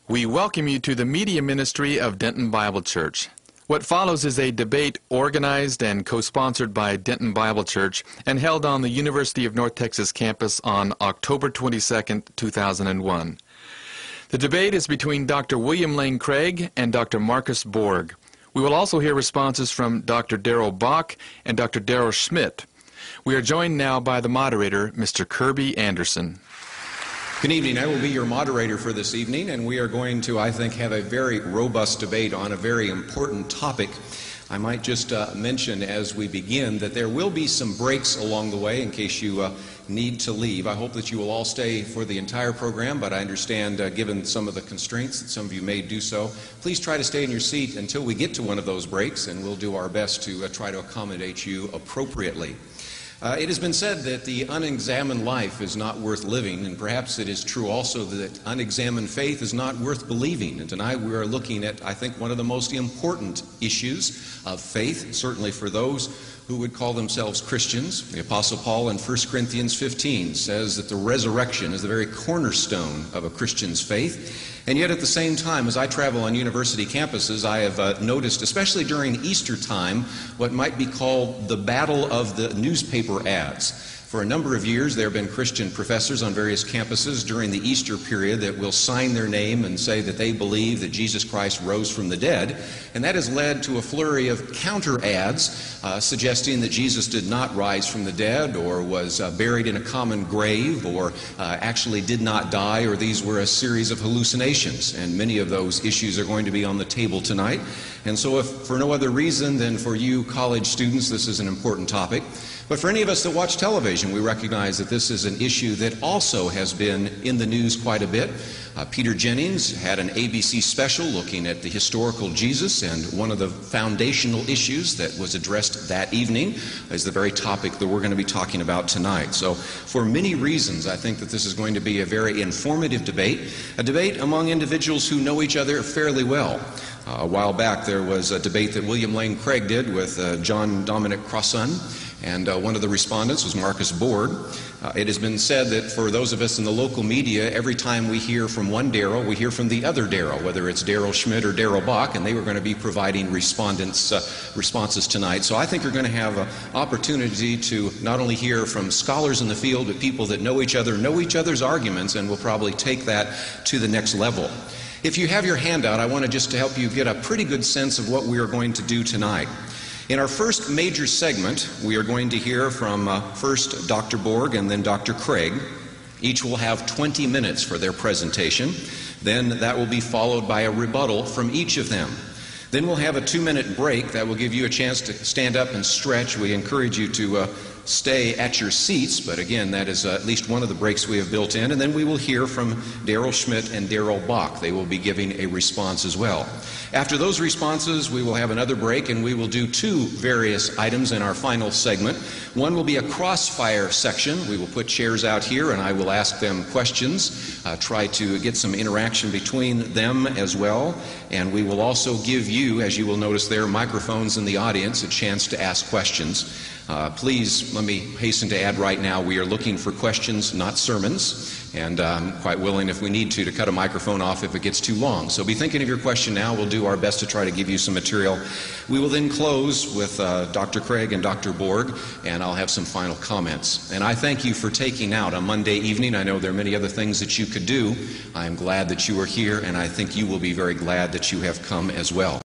We welcome you to the media ministry of Denton Bible Church. What follows is a debate organized and co-sponsored by Denton Bible Church and held on the University of North Texas campus on October 22, 2001. The debate is between Dr. William Lane Craig and Dr. Marcus Borg. We will also hear responses from Dr. Darrell Bach and Dr. Daryl Schmidt. We are joined now by the moderator, Mr. Kirby Anderson. Good evening. I will be your moderator for this evening, and we are going to, I think, have a very robust debate on a very important topic. I might just mention as we begin that there will be some breaks along the way in case you need to leave. I hope that you will all stay for the entire program, but I understand given some of the constraints that some of you may do so, please try to stay in your seat until we get to one of those breaks, and we'll do our best to try to accommodate you appropriately. It has been said that the unexamined life is not worth living, and perhaps it is true also that unexamined faith is not worth believing. And tonight we are looking at, I think, one of the most important issues of faith, certainly for those who would call themselves Christians. The Apostle Paul in 1 Corinthians 15 says that the resurrection is the very cornerstone of a Christian's faith. And yet at the same time, as I travel on university campuses, I have noticed, especially during Easter time, what might be called the battle of the newspaper ads. For a number of years, there have been Christian professors on various campuses during the Easter period that will sign their name and say that they believe that Jesus Christ rose from the dead. And that has led to a flurry of counter ads suggesting that Jesus did not rise from the dead or was buried in a common grave or actually did not die, or these were a series of hallucinations. And many of those issues are going to be on the table tonight. And so if for no other reason than for you college students, this is an important topic. But for any of us that watch television, we recognize that this is an issue that also has been in the news quite a bit. Peter Jennings had an ABC special looking at the historical Jesus, and one of the foundational issues that was addressed that evening is the very topic that we're going to be talking about tonight. So for many reasons, I think that this is going to be a very informative debate, a debate among individuals who know each other fairly well. A while back there was a debate that William Lane Craig did with John Dominic Crossan, and one of the respondents was Marcus Borg. It has been said that for those of us in the local media, every time we hear from one Darrell, we hear from the other Darrell, whether it's Daryl Schmidt or Darrell Bach, and they were going to be providing responses tonight. So I think you're going to have an opportunity to not only hear from scholars in the field, but people that know each other's arguments, and will probably take that to the next level. If you have your handout, I want to help you get a pretty good sense of what we are going to do tonight. In our first major segment, we are going to hear from first Dr. Borg and then Dr. Craig. Each will have 20 minutes for their presentation. Then that will be followed by a rebuttal from each of them. Then we'll have a 2-minute break that will give you a chance to stand up and stretch. We encourage you to stay at your seats, but again, that is at least one of the breaks we have built in. And then we will hear from Daryl Schmidt and Darrell Bach. They will be giving a response as well. After those responses, we will have another break, and we will do two various items in our final segment. One will be a crossfire section. We will put chairs out here, and I will ask them questions, try to get some interaction between them as well. And we will also give you, as you will notice there, microphones in the audience, a chance to ask questions. Please, let me hasten to add right now, we are looking for questions, not sermons. And I'm quite willing, if we need to cut a microphone off if it gets too long. So be thinking of your question now. We'll do our best to try to give you some material. We will then close with Dr. Craig and Dr. Borg, and I'll have some final comments. And I thank you for taking out a Monday evening. I know there are many other things that you could do. I am glad that you are here, and I think you will be very glad that you have come as well.